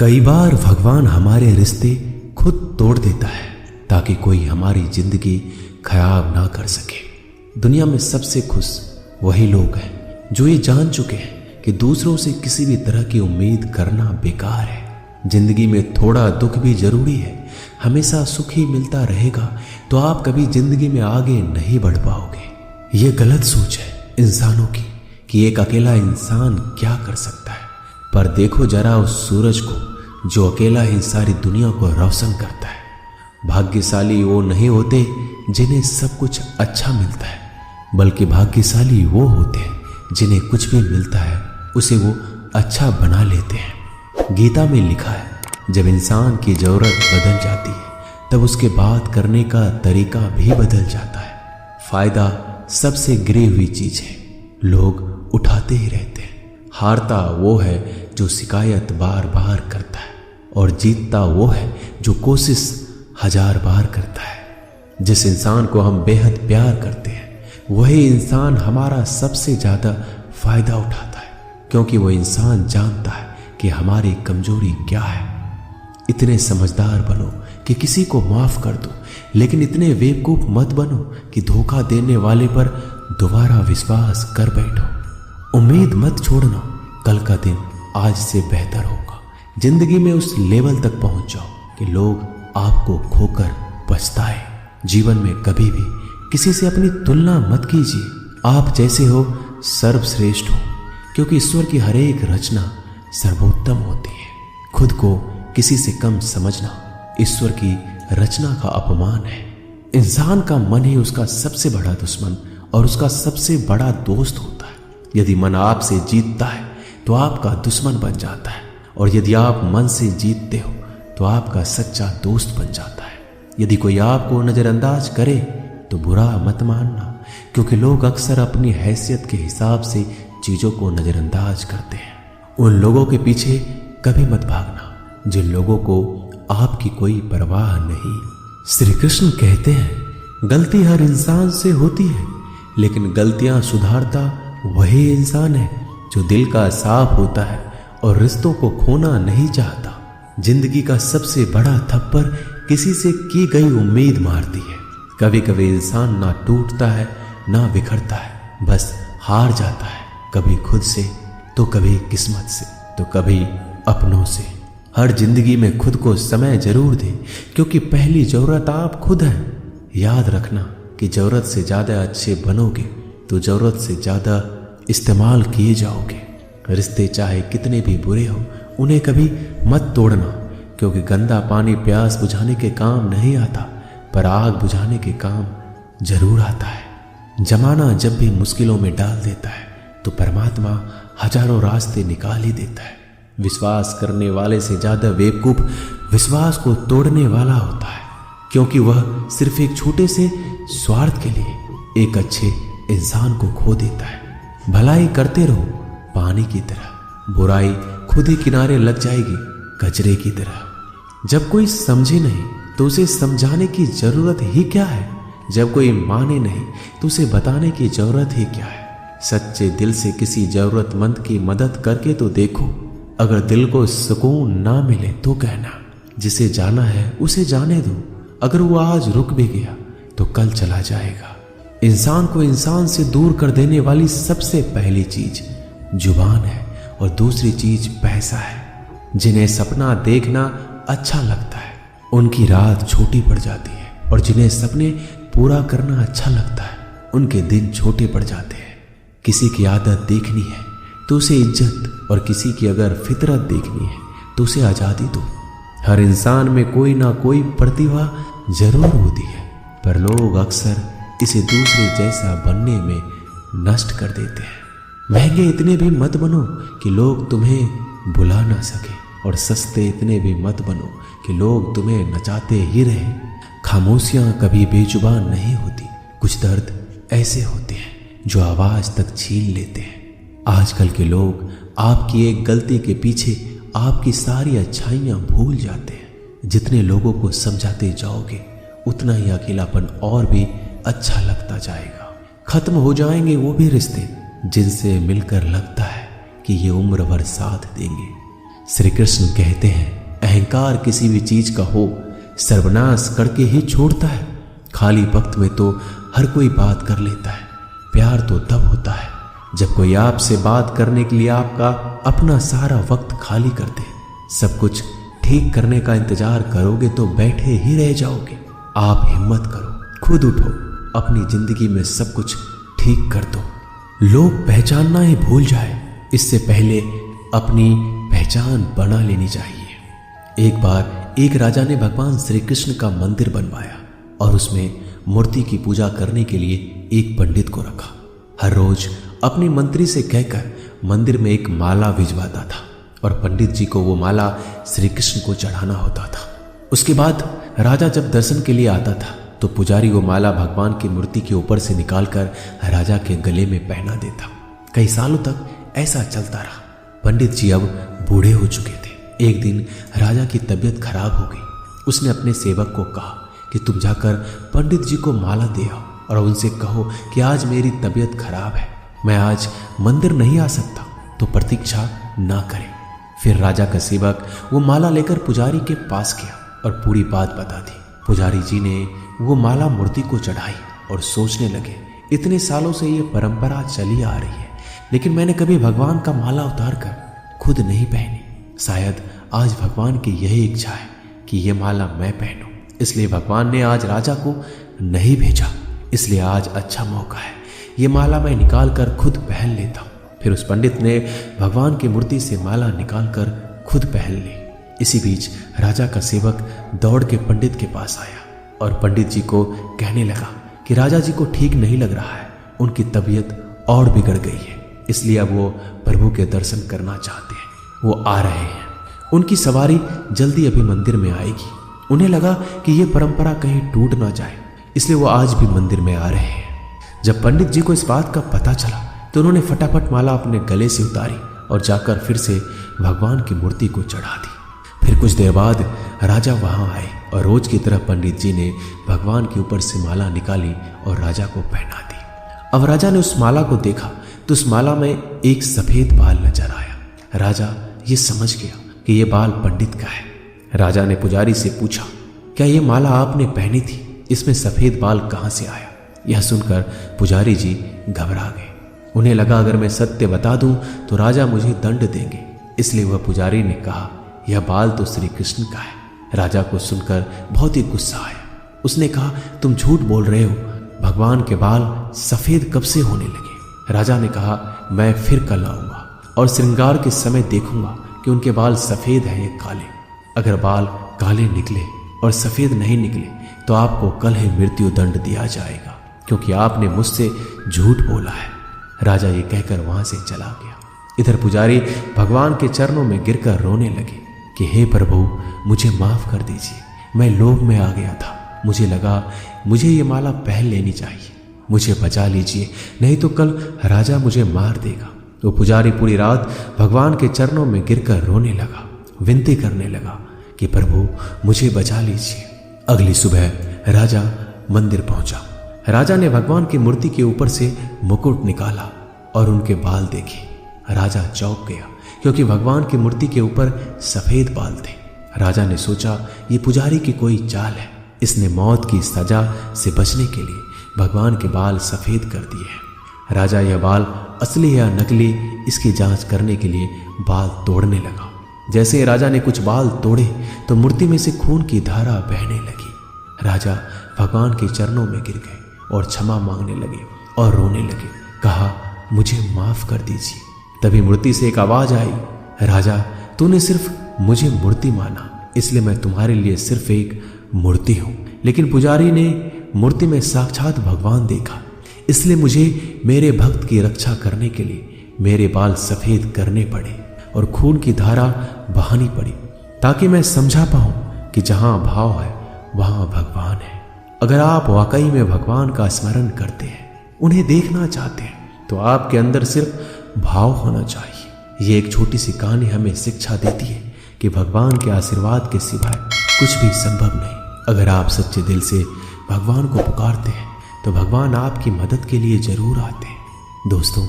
कई बार भगवान हमारे रिश्ते खुद तोड़ देता है ताकि कोई हमारी जिंदगी खराब ना कर सके। दुनिया में सबसे खुश वही लोग हैं जो ये जान चुके हैं कि दूसरों से किसी भी तरह की उम्मीद करना बेकार है। जिंदगी में थोड़ा दुख भी जरूरी है। हमेशा सुख ही मिलता रहेगा तो आप कभी जिंदगी में आगे नहीं बढ़ पाओगे। ये गलत सोच है इंसानों की कि एक अकेला इंसान क्या कर सकता है। पर देखो जरा उस सूरज को जो अकेला ही सारी दुनिया को रोशन करता है। भाग्यशाली वो नहीं होते जिन्हें सब कुछ अच्छा मिलता है, बल्कि भाग्यशाली वो होते हैं जिन्हें कुछ भी मिलता है उसे वो अच्छा बना लेते हैं। गीता में लिखा है, जब इंसान की जरूरत बदल जाती है तब उसके बात करने का तरीका भी बदल जाता है। फायदा सबसे गिरी हुई चीज है, लोग उठाते ही रहते हैं। हारता वो है जो शिकायत बार बार करता है और जीतता वो है जो कोशिश 1000 बार करता है। जिस इंसान को हम बेहद प्यार करते हैं वही इंसान हमारा सबसे ज्यादा फायदा उठाता है, क्योंकि वो इंसान जानता है कि हमारी कमजोरी क्या है। इतने समझदार बनो कि किसी को माफ कर दो, लेकिन इतने बेवकूफ मत बनो कि धोखा देने वाले पर दोबारा विश्वास कर बैठो। उम्मीद मत छोड़ना, कल का दिन आज से बेहतर होगा। जिंदगी में उस लेवल तक पहुंच जाओ कि लोग आपको खोकर पछताए। जीवन में कभी भी किसी से अपनी तुलना मत कीजिए। आप जैसे हो सर्वश्रेष्ठ हो, क्योंकि ईश्वर की हर एक रचना सर्वोत्तम होती है। खुद को किसी से कम समझना ईश्वर की रचना का अपमान है। इंसान का मन ही उसका सबसे बड़ा दुश्मन और उसका सबसे बड़ा दोस्त होता है। यदि मन आपसे जीतता है तो आपका दुश्मन बन जाता है, और यदि आप मन से जीतते हो तो आपका सच्चा दोस्त बन जाता है। यदि कोई आपको नजरअंदाज करे तो बुरा मत मानना, क्योंकि लोग अक्सर अपनी हैसियत के हिसाब से चीजों को नजरअंदाज करते हैं। उन लोगों के पीछे कभी मत भागना जिन लोगों को आपकी कोई परवाह नहीं। श्री कृष्ण कहते हैं, गलती हर इंसान से होती है, लेकिन गलतियां सुधारता वही इंसान है जो दिल का साफ होता है और रिश्तों को खोना नहीं चाहता। जिंदगी का सबसे बड़ा थप्पड़ किसी से की गई उम्मीद मारती है। कभी कभी इंसान ना टूटता है ना बिखरता है, बस हार जाता है। कभी खुद से तो कभी किस्मत से तो कभी अपनों से। हर जिंदगी में खुद को समय जरूर दें, क्योंकि पहली जरूरत आप खुद हैं। याद रखना कि जरूरत से ज्यादा अच्छे बनोगे तो जरूरत से ज्यादा इस्तेमाल किए जाओगे। रिश्ते चाहे कितने भी बुरे हो उन्हें कभी मत तोड़ना, क्योंकि गंदा पानी प्यास बुझाने के काम नहीं आता, पर आग बुझाने के काम जरूर आता है। जमाना जब भी मुश्किलों में डाल देता है तो परमात्मा हजारों रास्ते निकाल ही देता है। विश्वास करने वाले से ज्यादा बेवकूफ विश्वास को तोड़ने वाला होता है, क्योंकि वह सिर्फ एक छोटे से स्वार्थ के लिए एक अच्छे इंसान को खो देता है। भलाई करते रहो पानी की तरह, बुराई खुद ही किनारे लग जाएगी कचरे की तरह। जब कोई समझे नहीं तो उसे समझाने की जरूरत ही क्या है। जब कोई माने नहीं तो उसे बताने की जरूरत ही क्या है। सच्चे दिल से किसी जरूरतमंद की मदद करके तो देखो। अगर दिल को सुकून ना मिले तो कहना, जिसे जाना है उसे जाने दो। अगर वो आज रुक भी गया तो कल चला जाएगा। इंसान को इंसान से दूर कर देने वाली सबसे पहली चीज जुबान है और दूसरी चीज पैसा है। जिन्हें सपना देखना अच्छा लगता है उनकी रात छोटी पड़ जाती है, और जिन्हें सपने पूरा करना अच्छा लगता है उनके दिन छोटे पड़ जाते हैं। किसी की आदत देखनी है तो उसे इज्जत, और किसी की अगर फितरत देखनी है तो उसे आजादी दो। हर इंसान में कोई ना कोई प्रतिभा जरूर होती है, पर लोग अक्सर इसे दूसरे जैसा बनने में नष्ट कर देते हैं। महंगे इतने भी मत बनो कि लोग तुम्हें बुला ना सके, और सस्ते इतने भी मत बनो कि लोग तुम्हें नचाते ही रहे। खामोशियां कभी बेजुबान नहीं होती। कुछ दर्द ऐसे होते हैं जो आवाज तक छीन लेते हैं। आजकल के लोग आपकी एक गलती के पीछे आपकी सारी अच्छाइयां भूल जाते हैं। जितने लोगों को समझाते जाओगे उतना ही अकेलापन और भी अच्छा लगता जाएगा। खत्म हो जाएंगे वो भी रिश्ते जिनसे मिलकर लगता है कि ये उम्र भर साथ देंगे। श्री कृष्ण कहते हैं, अहंकार किसी भी चीज का हो सर्वनाश करके ही छोड़ता है। खाली वक्त में तो हर कोई बात कर लेता है। प्यार तो तब होता है जब कोई आपसे बात करने के लिए आपका अपना सारा वक्त खाली कर दे। सब कुछ ठीक करने का इंतजार करोगे तो बैठे ही रह जाओगे। आप हिम्मत करो, खुद उठो, अपनी जिंदगी में सब कुछ ठीक कर दो। लोग पहचानना ही भूल जाए, इससे पहले अपनी पहचान बना लेनी चाहिए। एक बार एक राजा ने भगवान श्री कृष्ण का मंदिर बनवाया और उसमें मूर्ति की पूजा करने के लिए एक पंडित को रखा। हर रोज अपने मंत्री से कहकर मंदिर में एक माला भिजवाता था और पंडित जी को वो माला श्री कृष्ण को चढ़ाना होता था। उसके बाद राजा जब दर्शन के लिए आता था तो पुजारी वो माला भगवान की मूर्ति के ऊपर से निकालकर राजा के गले में पहना देता। कई सालों तक ऐसा चलता रहा। पंडित जी अब बूढ़े हो चुके थे। एक दिन राजा की तबीयत खराब हो गई। उसने अपने सेवक को कहा कि तुम जाकर पंडित जी को माला दे आओ और उनसे कहो कि आज मेरी तबीयत खराब है, मैं आज मंदिर नहीं आ सकता, तो प्रतीक्षा ना करें। फिर राजा का सेवक वो माला लेकर पुजारी के पास गया और पूरी बात बता दी। पुजारी जी ने वो माला मूर्ति को चढ़ाई और सोचने लगे, इतने सालों से ये परंपरा चली आ रही है, लेकिन मैंने कभी भगवान का माला उतार कर खुद नहीं पहनी। शायद आज भगवान की यही इच्छा है कि ये माला मैं पहनूं, इसलिए भगवान ने आज राजा को नहीं भेजा। इसलिए आज अच्छा मौका है, ये माला मैं निकाल कर खुद पहन लेता हूँ। फिर उस पंडित ने भगवान की मूर्ति से माला निकाल कर खुद पहन ली। इसी बीच राजा का सेवक दौड़ के पंडित के पास आया और पंडित जी को कहने लगा कि राजा जी को ठीक नहीं लग रहा है, उनकी तबीयत और बिगड़ गई है, इसलिए अब वो प्रभु के दर्शन करना चाहते हैं। वो आ रहे हैं, उनकी सवारी जल्दी अभी मंदिर में आएगी। उन्हें लगा कि ये परंपरा कहीं टूट ना जाए, इसलिए वो आज भी मंदिर में आ रहे हैं। जब पंडित जी को इस बात का पता चला तो उन्होंने फटाफट माला अपने गले से उतारी और जाकर फिर से भगवान की मूर्ति को चढ़ा दी। फिर कुछ देर बाद राजा वहां आए और रोज की तरह पंडित जी ने भगवान के ऊपर से माला निकाली और राजा को पहना दी। अब राजा ने उस माला को देखा तो उस माला में एक सफेद बाल नजर आया। राजा ये समझ गया कि ये बाल पंडित का है। राजा ने पुजारी से पूछा, क्या ये माला आपने पहनी थी? इसमें सफेद बाल कहां से आया? यह सुनकर पुजारी जी घबरा गए। उन्हें लगा अगर मैं सत्य बता दूं तो राजा मुझे दंड देंगे, इसलिए वह पुजारी ने कहा, यह बाल तो श्री कृष्ण का है। राजा को सुनकर बहुत ही गुस्सा आया। उसने कहा, तुम झूठ बोल रहे हो, भगवान के बाल सफेद कब से होने लगे? राजा ने कहा, मैं फिर कल आऊंगा और श्रृंगार के समय देखूंगा कि उनके बाल सफेद हैं या काले। अगर बाल काले निकले और सफेद नहीं निकले तो आपको कल ही मृत्यु दंड दिया जाएगा, क्योंकि आपने मुझसे झूठ बोला है। राजा ये कहकर वहां से चला गया। इधर पुजारी भगवान के चरणों में गिरकर रोने लगे कि हे प्रभु, मुझे माफ कर दीजिए, मैं लोभ में आ गया था, मुझे लगा मुझे ये माला पहन लेनी चाहिए, मुझे बचा लीजिए, नहीं तो कल राजा मुझे मार देगा। तो पुजारी पूरी रात भगवान के चरणों में गिरकर रोने लगा, विनती करने लगा कि प्रभु मुझे बचा लीजिए। अगली सुबह राजा मंदिर पहुंचा। राजा ने भगवान की मूर्ति के ऊपर से मुकुट निकाला और उनके बाल देखे। राजा चौंक गया क्योंकि भगवान की मूर्ति के ऊपर सफेद बाल थे। राजा ने सोचा ये पुजारी की कोई चाल है, इसने मौत की सजा से बचने के लिए भगवान के बाल सफेद कर दिए हैं। राजा यह बाल असली या नकली इसकी जांच करने के लिए बाल तोड़ने लगा। जैसे ही राजा ने कुछ बाल तोड़े तो मूर्ति में से खून की धारा बहने लगी। राजा भगवान के चरणों में गिर गए और क्षमा मांगने लगे और रोने लगे, कहा मुझे माफ कर दीजिए। तभी मूर्ति से एक आवाज आई, राजा तूने सिर्फ मुझे मूर्ति माना, इसलिए मैं तुम्हारे लिए सिर्फ एक मूर्ति हूं। लेकिन पुजारी ने मूर्ति में साक्षात भगवान देखा, इसलिए मुझे मेरे भक्त की रक्षा करने के लिए मेरे बाल सफेद करने पड़े और खून की धारा बहानी पड़ी, ताकि मैं समझा पाऊं कि जहां भाव है वहां भगवान है। अगर आप वाकई में भगवान का स्मरण करते हैं, उन्हें देखना चाहते हैं, तो आपके अंदर सिर्फ भाव होना चाहिए। ये एक छोटी सी कहानी हमें शिक्षा देती है कि भगवान के आशीर्वाद के सिवाय कुछ भी संभव नहीं। अगर आप सच्चे दिल से भगवान को पुकारते हैं तो भगवान आपकी मदद के लिए जरूर आते हैं। दोस्तों,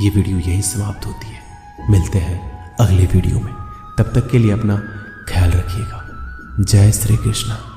ये वीडियो यही समाप्त होती है। मिलते हैं अगले वीडियो में। तब तक के लिए अपना ख्याल रखिएगा। जय श्री कृष्ण।